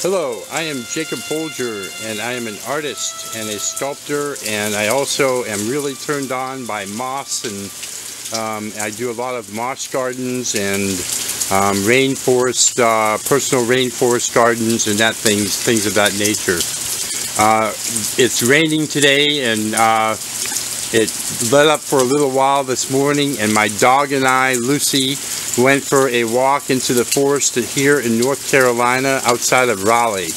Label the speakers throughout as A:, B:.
A: Hello, I am Jacob Folger, and I am an artist and a sculptor, and I also am really turned on by moss, and I do a lot of moss gardens and rainforest, personal rainforest gardens and things of that nature. It's raining today, and it let up for a little while this morning, and my dog and I, Lucy, went for a walk into the forest here in North Carolina outside of Raleigh.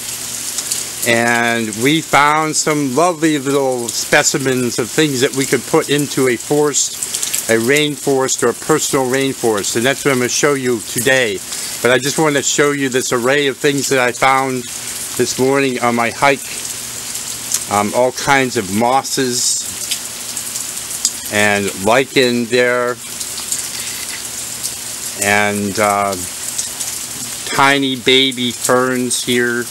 A: And we found some lovely little specimens of things that we could put into a forest, a rainforest, or a personal rainforest. And that's what I'm going to show you today. But I just want to show you this array of things that I found this morning on my hike. All kinds of mosses and lichen there, and tiny baby ferns here,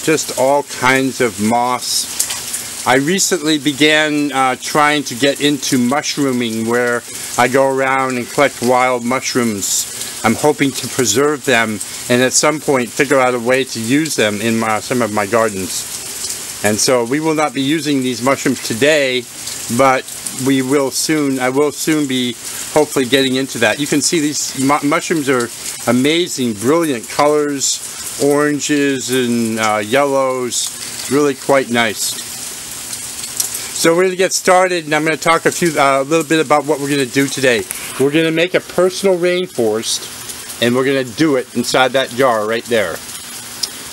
A: just all kinds of moss. I recently began trying to get into mushrooming, where I go around and collect wild mushrooms. I'm hoping to preserve them and at some point figure out a way to use them in some of my gardens. And so we will not be using these mushrooms today, but we will soon. I will soon be hopefully getting into that. You can see these mushrooms are amazing, brilliant colors, oranges and yellows, really quite nice. So we're going to get started, and I'm going to talk a little bit about what we're going to do today. We're going to make a personal rainforest, and we're going to do it inside that jar right there.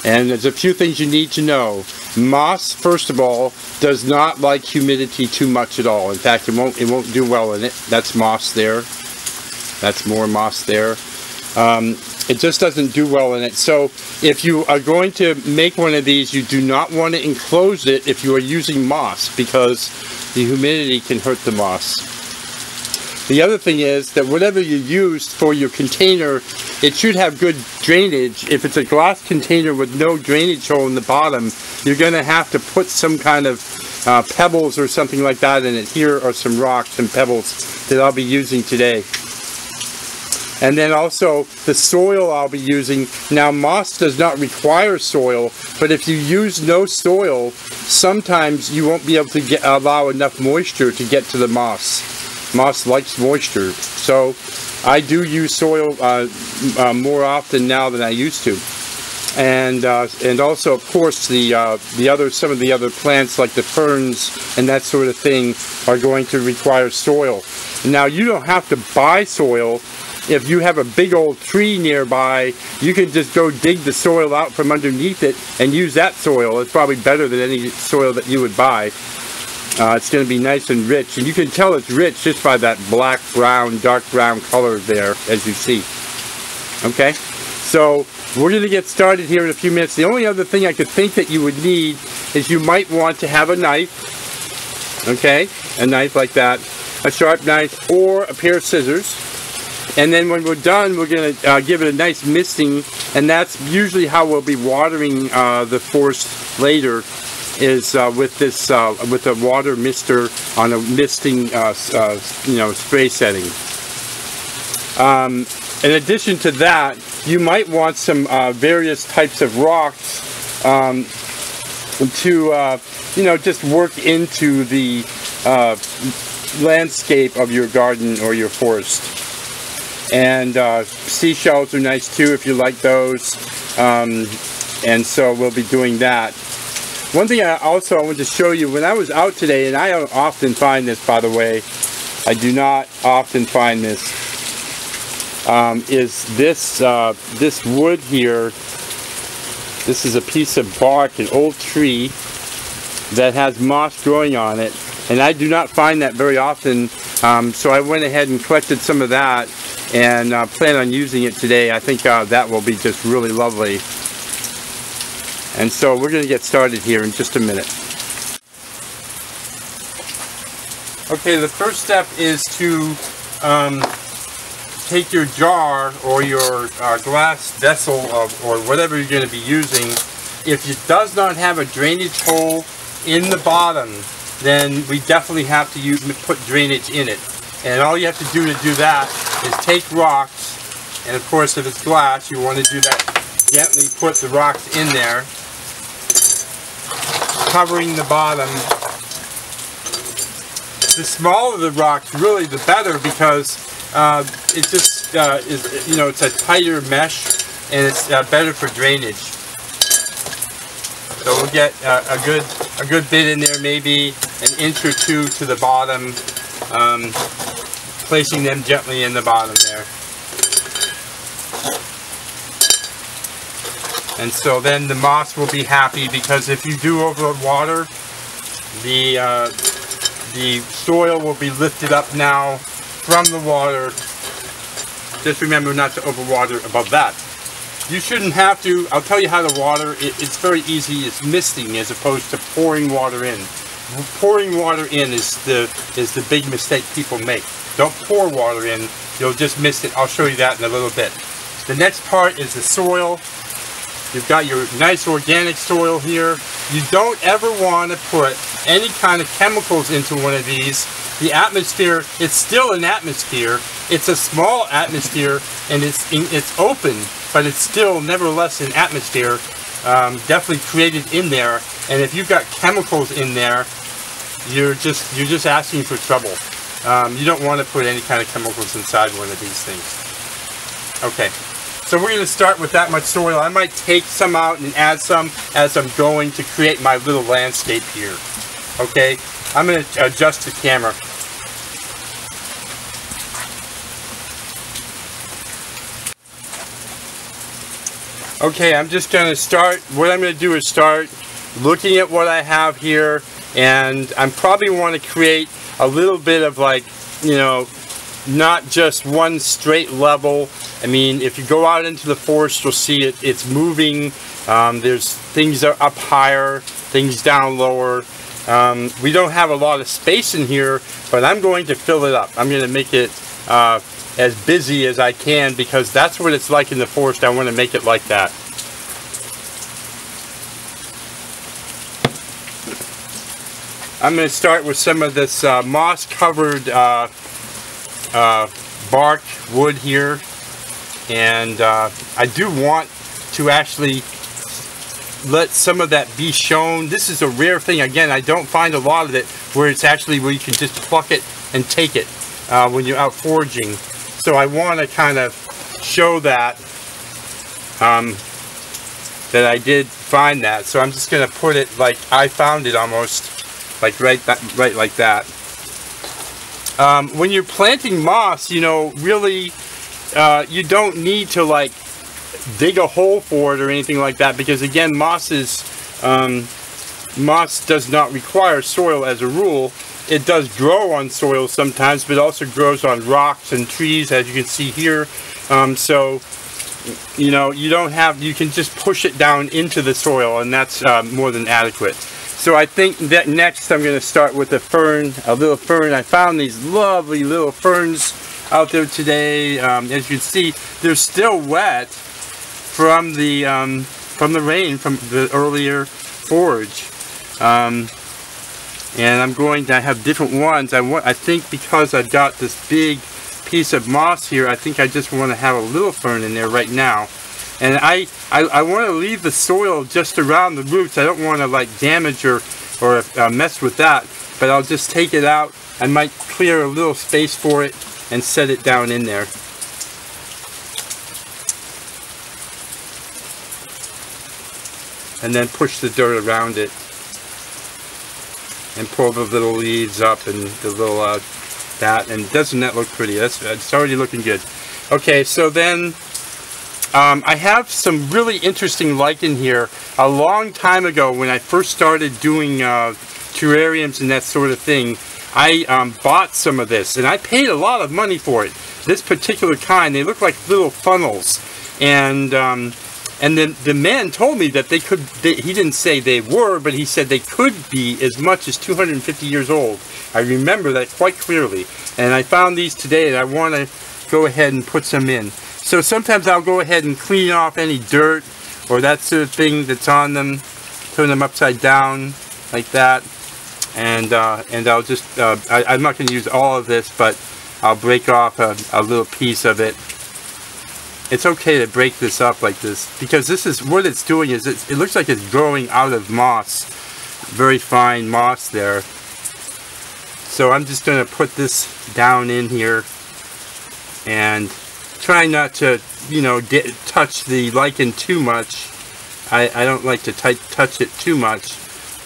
A: And there's a few things you need to know. Moss, first of all, does not like humidity too much at all. In fact, it won't do well in it. That's moss there. That's more moss there. It just doesn't do well in it. So if you are going to make one of these, you do not want to enclose it if you are using moss, because the humidity can hurt the moss. The other thing is that whatever you use for your container, it should have good drainage. If it's a glass container with no drainage hole in the bottom, you're going to have to put some kind of pebbles or something like that in it. Here are some rocks and pebbles that I'll be using today. And then also the soil I'll be using. Now, moss does not require soil, but if you use no soil, sometimes you won't be able to allow enough moisture to get to the moss. Moss likes moisture, so I do use soil more often now than I used to. And also, of course, some of the other plants like the ferns and that sort of thing are going to require soil. Now, you don't have to buy soil. If you have a big old tree nearby, you can just go dig the soil out from underneath it and use that soil. It's probably better than any soil that you would buy. It's going to be nice and rich, and you can tell it's rich just by that black, brown, dark brown color there, as you see. Okay, so we're going to get started here in a few minutes. The only other thing I could think that you would need is you might want to have a knife. Okay, a knife like that, a sharp knife, or a pair of scissors. And then when we're done, we're going to give it a nice misting, and that's usually how we'll be watering the forest later, is with a water mister on a misting spray setting. In addition to that, you might want some various types of rocks to just work into the landscape of your garden or your forest. And seashells are nice too if you like those, and so we'll be doing that. One thing I want to show you, when I was out today, and I don't often find this, by the way, I do not often find this, is this wood here. This is a piece of bark, an old tree that has moss growing on it, and I do not find that very often, so I went ahead and collected some of that and plan on using it today. I think that will be just really lovely. And so we're going to get started here in just a minute. Okay, the first step is to take your jar or your glass vessel or whatever you're going to be using. If it does not have a drainage hole in the bottom, then we definitely have to put drainage in it. And all you have to do that is take rocks, and of course if it's glass, you want to do that gently put the rocks in there, covering the bottom. The smaller the rocks, really the better, because it just is, you know, it's a tighter mesh and it's better for drainage. So we'll get a good bit in there, maybe an inch or two to the bottom, placing them gently in the bottom there. And so then the moss will be happy, because if you do overwater, the soil will be lifted up now from the water. Just remember not to overwater above that. You shouldn't have to. I'll tell you how to water. It's very easy. It's misting as opposed to pouring water in. Pouring water in is the big mistake people make. Don't pour water in. You'll just mist it. I'll show you that in a little bit. The next part is the soil. You've got your nice organic soil here. You don't ever want to put any kind of chemicals into one of these. The atmosphere, it's still an atmosphere. It's a small atmosphere, and it's open, but it's still nevertheless an atmosphere, definitely created in there. And if you've got chemicals in there, you're just asking for trouble. You don't want to put any kind of chemicals inside one of these things. Okay. So we're going to start with that much soil. I might take some out and add some as I'm going to create my little landscape here. Okay, I'm going to adjust the camera. Okay, I'm just going to start. What I'm going to do is start looking at what I have here, and I probably want to create a little bit of, like, you know, not just one straight level. I mean, if you go out into the forest, you'll see it's moving. There's things are up higher, things down lower. We don't have a lot of space in here, but I'm going to fill it up. I'm going to make it as busy as I can, because that's what it's like in the forest. I want to make it like that. I'm going to start with some of this moss-covered bark wood here. And I do want to actually let some of that be shown. This is a rare thing. Again, I don't find a lot of it where it's actually where you can just pluck it and take it when you're out foraging. So I want to kind of show that that I did find that. So I'm just going to put it like I found it, almost like right like that. When you're planting moss, you know, really, you don't need to, like, dig a hole for it or anything like that, because again, moss does not require soil as a rule. It does grow on soil sometimes, but it also grows on rocks and trees, as you can see here. So, you know, you can just push it down into the soil, and that's more than adequate. So I think that next I'm going to start with a little fern. I found these lovely little ferns out there today. As you can see, they're still wet from the rain from the earlier forage. And I'm going to have different ones. I think because I've got this big piece of moss here, I think I just want to have a little fern in there right now. And I want to leave the soil just around the roots. I don't want to, like, damage or mess with that, but I'll just take it out. I might clear a little space for it and set it down in there. And then push the dirt around it and pull the little leaves up and the little that. And doesn't that look pretty? It's already looking good. Okay, so then I have some really interesting lichen here. A long time ago, when I first started doing terrariums and that sort of thing, I bought some of this, and I paid a lot of money for it. This particular kind, they look like little funnels, and then the man told me that he didn't say they were, but he said they could be as much as 250 years old. I remember that quite clearly, and I found these today, and I want to go ahead and put some in. So sometimes I'll go ahead and clean off any dirt or that sort of thing that's on them, turn them upside down like that, and I'll just I'm not going to use all of this, but I'll break off a little piece of it it's okay to break this up like this, because this is what it's doing is it looks like it's growing out of moss, very fine moss there. So I'm just going to put this down in here and try not to, you know, touch the lichen too much. I don't like to touch it too much.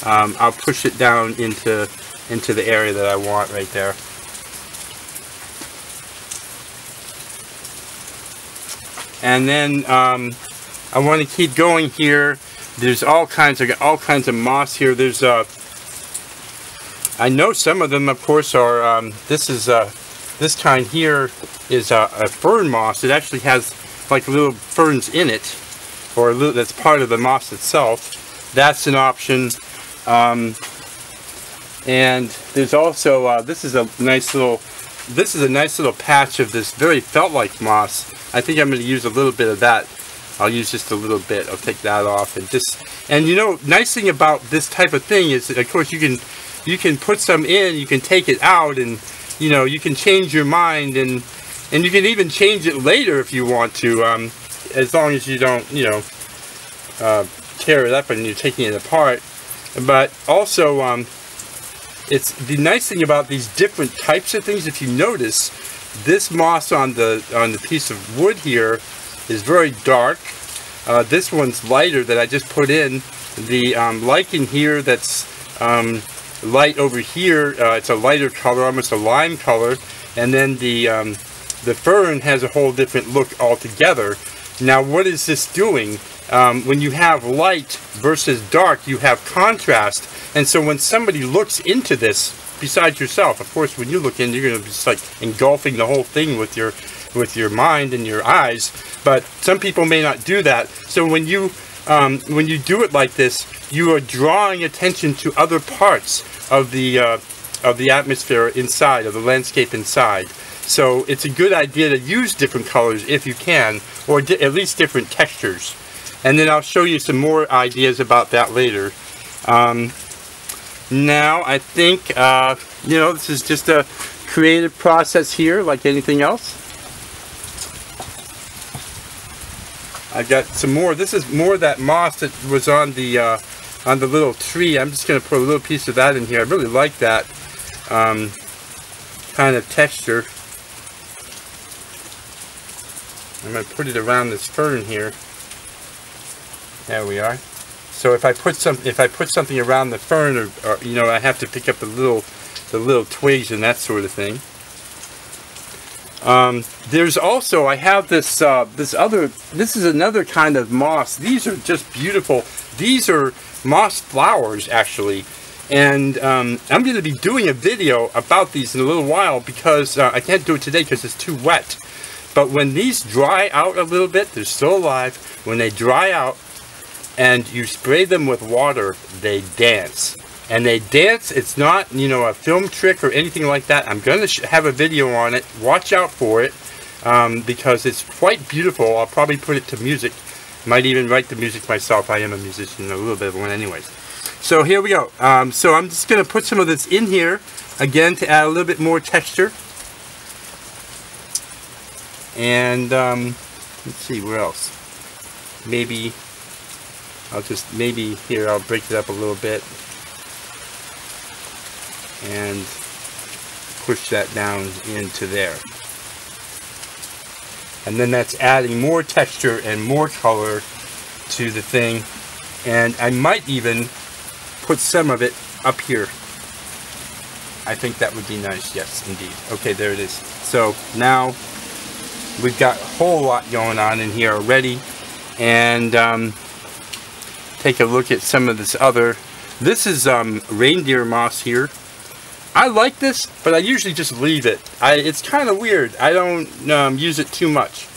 A: I'll push it down into the area that I want right there. And then I want to keep going here. There's all kinds of moss here. There's I know some of them, of course, are this kind here is a fern moss. It actually has like little ferns in it, or that's part of the moss itself. That's an option. And there's also this is a nice little patch of this very felt-like moss. I think I'm going to use a little bit of that. I'll use just a little bit. I'll take that off and you know, nice thing about this type of thing is that, of course, you can put some in, you can take it out, and you know, you can change your mind, and you can even change it later if you want to, as long as you don't, you know, tear it up and you're taking it apart. But also, it's the nice thing about these different types of things. If you notice, this moss on the piece of wood here is very dark. This one's lighter that I just put in. The lichen here that's light over here, it's a lighter color, almost a lime color, and then the fern has a whole different look altogether. Now, what is this doing? When you have light versus dark, you have contrast, and so when somebody looks into this, besides yourself, of course, when you look in, you're going to be just like engulfing the whole thing with your mind and your eyes. But some people may not do that. So when you do it like this, you are drawing attention to other parts of the atmosphere inside, of the landscape inside. So it's a good idea to use different colors if you can, or at least different textures. And then I'll show you some more ideas about that later. Now, I think, you know, this is just a creative process here, like anything else. I've got some more. This is more of that moss that was on the little tree. I'm just going to put a little piece of that in here. I really like that kind of texture. I'm going to put it around this fern here. There we are. So if I put something around the fern, or you know, I have to pick up the little twigs and that sort of thing. There's also, I have this this is another kind of moss. These are just beautiful. These are moss flowers, actually, and I'm going to be doing a video about these in a little while, because I can't do it today because it's too wet. But when these dry out a little bit, they're still alive. When they dry out and you spray them with water, they dance. And they dance. It's not, you know, a film trick or anything like that. I'm going to have a video on it. Watch out for it, because it's quite beautiful. I'll probably put it to music. Might even write the music myself. I am a musician, a little bit of one anyways. So here we go. So I'm just going to put some of this in here, again, to add a little bit more texture. And let's see, where else? Maybe I'll break it up a little bit and push that down into there. And then that's adding more texture and more color to the thing. And I might even put some of it up here. I think that would be nice. Yes, indeed. Okay, there it is. So now we've got a whole lot going on in here already. And take a look at some of this other. This is reindeer moss here. I like this, but I usually just leave it. It's kind of weird. I don't use it too much.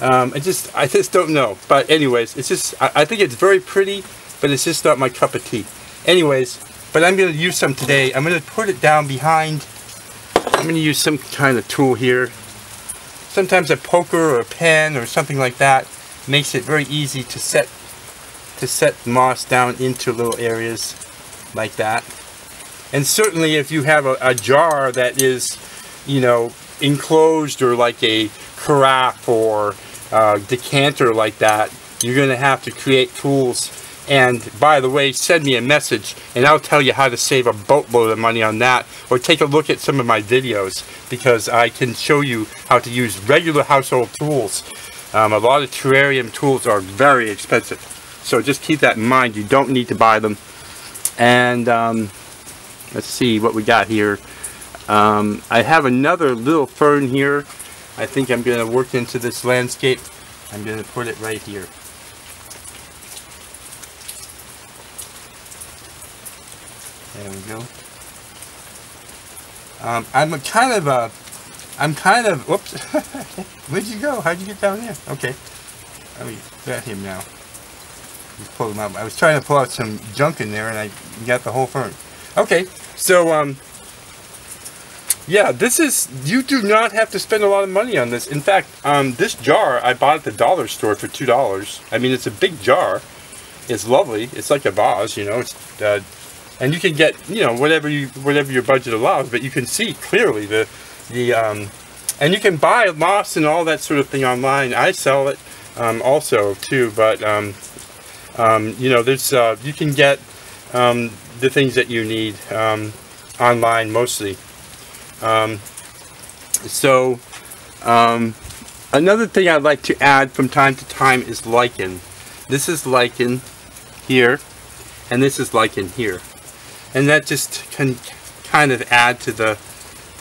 A: I just don't know. But anyways, it's just, I think it's very pretty, but it's just not my cup of tea. Anyways, but I'm going to use some today. I'm going to put it down behind. I'm going to use some kind of tool here. Sometimes a poker or a pen or something like that makes it very easy to set moss down into little areas like that. And certainly if you have a jar that is, you know, enclosed, or like a carafe, or decanter like that, you're going to have to create tools. And by the way, send me a message and I'll tell you how to save a boatload of money on that, or take a look at some of my videos, because I can show you how to use regular household tools. A lot of terrarium tools are very expensive, so just keep that in mind. You don't need to buy them. And let's see what we got here. I have another little fern here. I think I'm going to work into this landscape. I'm going to put it right here. There we go. I'm kind of, whoops. Where'd you go? How'd you get down there? Okay. Let me get him now. Just pull him out. I was trying to pull out some junk in there and I got the whole fern. Okay, so, yeah, this is, you do not have to spend a lot of money on this. In fact, this jar I bought at the dollar store for $2. I mean, it's a big jar. It's lovely. It's like a vase, you know. It's, and you can get, you know, whatever your budget allows, but you can see clearly and you can buy moss and all that sort of thing online. I sell it also too, but you know, there's you can get the things that you need online mostly. So another thing I'd like to add from time to time is lichen. This is lichen here, and this is lichen here. And that just can kind of add to the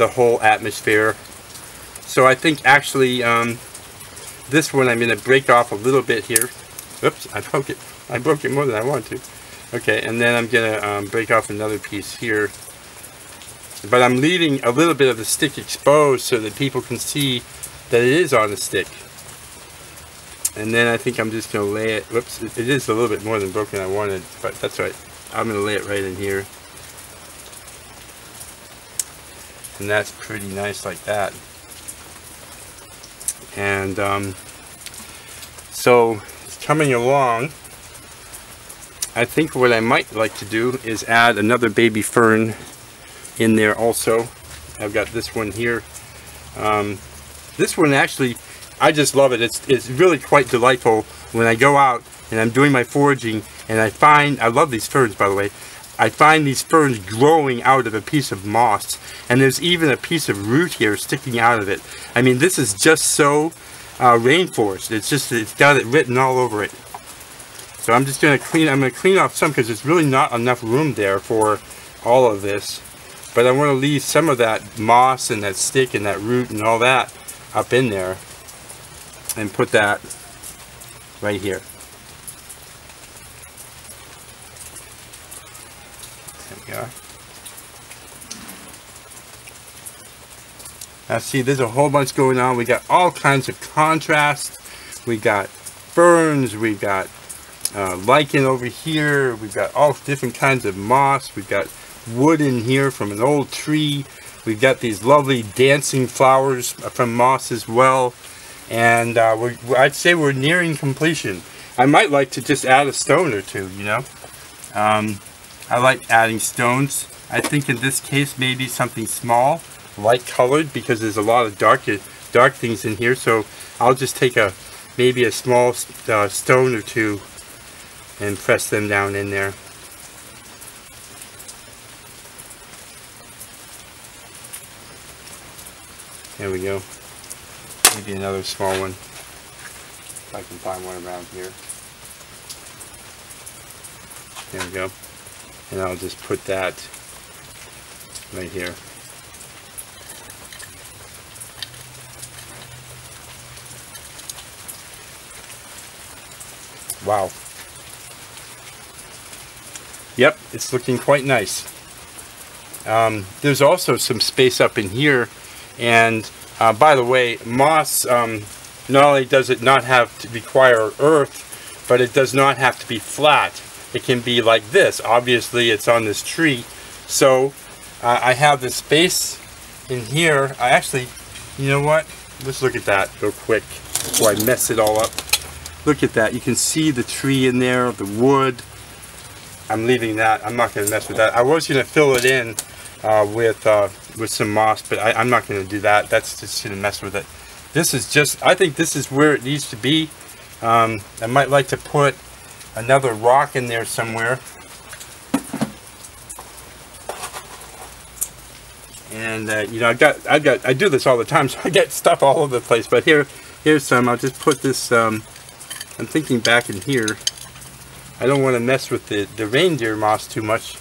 A: whole atmosphere. So I think actually this one I'm going to break off a little bit here. Oops, I broke it. I broke it more than I want to. Okay, and then I'm going to break off another piece here. But I'm leaving a little bit of the stick exposed so that people can see that it is on a stick. And then I think I'm just going to lay it. Whoops, it is a little bit more than broken I wanted, but that's right. I'm going to lay it right in here. And that's pretty nice like that. And so it's coming along. I think what I might like to do is add another baby fern in there also. I've got this one here. This one actually, I just love it. It's really quite delightful when I go out and I'm doing my foraging and I love these ferns, by the way. I find these ferns growing out of a piece of moss, and there's even a piece of root here sticking out of it. I mean, this is just so rainforest. It's got it written all over it. So I'm just going to clean off some because there's really not enough room there for all of this. But I want to leave some of that moss and that stick and that root and all that up in there and put that right here. There we go. Now see, there's a whole bunch going on. We got all kinds of contrast. We got ferns. We got lichen over here. We've got all different kinds of moss. We've got wood in here from an old tree. We've got these lovely dancing flowers from moss as well. And I'd say we're nearing completion. I might like to just add a stone or two, you know. I like adding stones. I think in this case maybe something small, light colored, because there's a lot of dark things in here. So I'll just take maybe a small stone or two and press them down in there. There we go. Maybe another small one, if I can find one around here. There we go. And I'll just put that right here. Wow. Yep, it's looking quite nice. There's also some space up in here, and by the way, moss not only does it not have to require earth, but it does not have to be flat. It can be like this. Obviously it's on this tree, so I have this space in here. I actually, you know what, let's look at that real quick before I mess it all up. Look at that. You can see the tree in there, the wood. I'm leaving that. I'm not going to mess with that. I was going to fill it in with some moss, but I'm not going to do that. That's just going to mess with it. This is just, I think this is where it needs to be. I might like to put another rock in there somewhere. And you know, I do this all the time, so I get stuff all over the place. But here's some. I'll just put this. I'm thinking back in here. I don't want to mess with the reindeer moss too much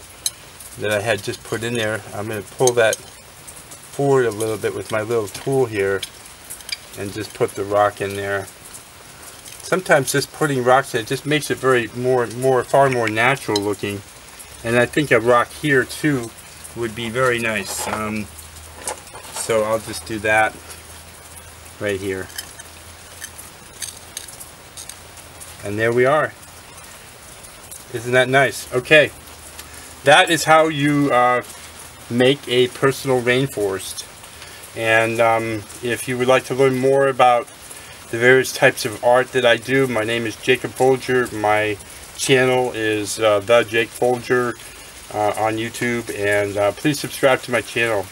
A: that I had just put in there. I'm going to pull that forward a little bit with my little tool here, and just put the rock in there. Sometimes just putting rocks in, it just makes it far more natural looking. And I think a rock here too would be very nice. So I'll just do that right here. And there we are. Isn't that nice? Okay. That is how you make a personal rainforest. And if you would like to learn more about the various types of art that I do, my name is Jacob Folger. My channel is The Jake Folger on YouTube, and please subscribe to my channel.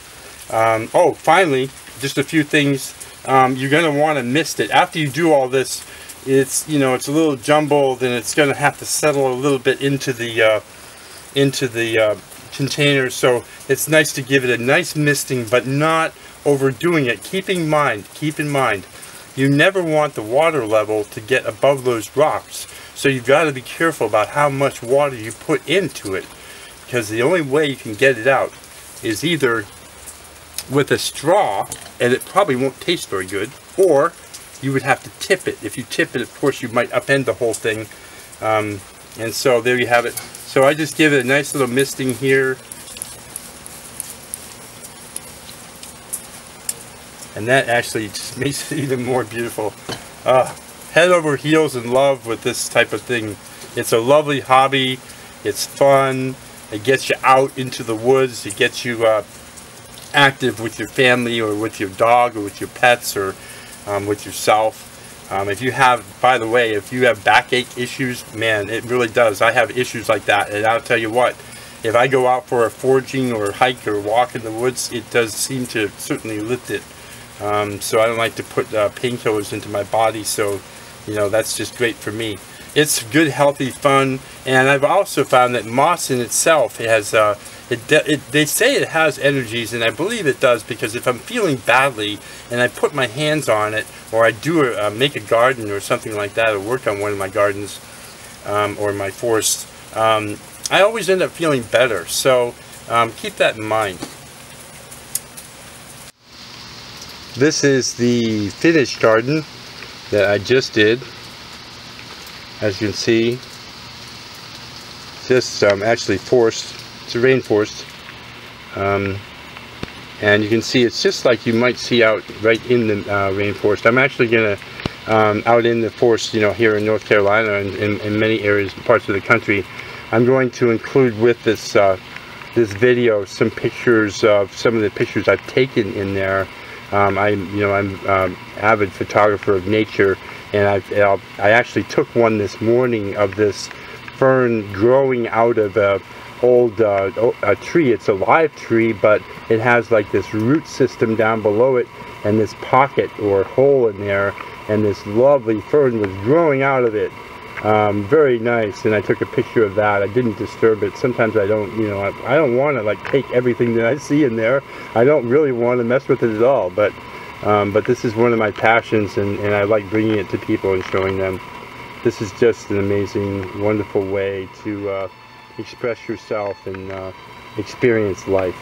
A: Oh, finally, just a few things. You're going to want to mist it. After you do all this, it's, you know, it's a little jumbled, and it's going to have to settle a little bit into the container. So it's nice to give it a nice misting, but not overdoing it. Keep in mind, you never want the water level to get above those rocks. So you've got to be careful about how much water you put into it, because the only way you can get it out is either with a straw, and it probably won't taste very good, or you would have to tip it. If you tip it, of course, you might upend the whole thing. And so there you have it. So I just give it a nice little misting here. And that actually just makes it even more beautiful. Head over heels in love with this type of thing. It's a lovely hobby. It's fun. It gets you out into the woods. It gets you active with your family, or with your dog, or with your pets, or with yourself. If you have, by the way, if you have backache issues, man, it really does. I have issues like that, and I'll tell you what, if I go out for a foraging or hike or walk in the woods, it does seem to certainly lift it. So I don't like to put painkillers into my body, so you know, that's just great for me. It's good, healthy fun, and I've also found that moss in itself, it has they say it has energies, and I believe it does, because if I'm feeling badly and I put my hands on it, or I do make a garden or something like that, or work on one of my gardens or my forest, I always end up feeling better. So keep that in mind. This is the finished garden that I just did. As you can see, just actually forest. It's a rainforest, and you can see it's just like you might see out right in the rainforest. I'm actually gonna out in the forest, you know, here in North Carolina and in many areas, parts of the country. I'm going to include with this this video some pictures of some of the pictures I've taken in there. I'm avid photographer of nature, and I actually took one this morning of this fern growing out of a tree. It's a live tree, but it has like this root system down below it, and this pocket or hole in there, and this lovely fern was growing out of it. Very nice, and I took a picture of that. I didn't disturb it. Sometimes I don't, you know, I don't want to like take everything that I see in there. I don't really want to mess with it at all, but this is one of my passions, and I like bringing it to people and showing them. This is just an amazing, wonderful way to express yourself and experience life.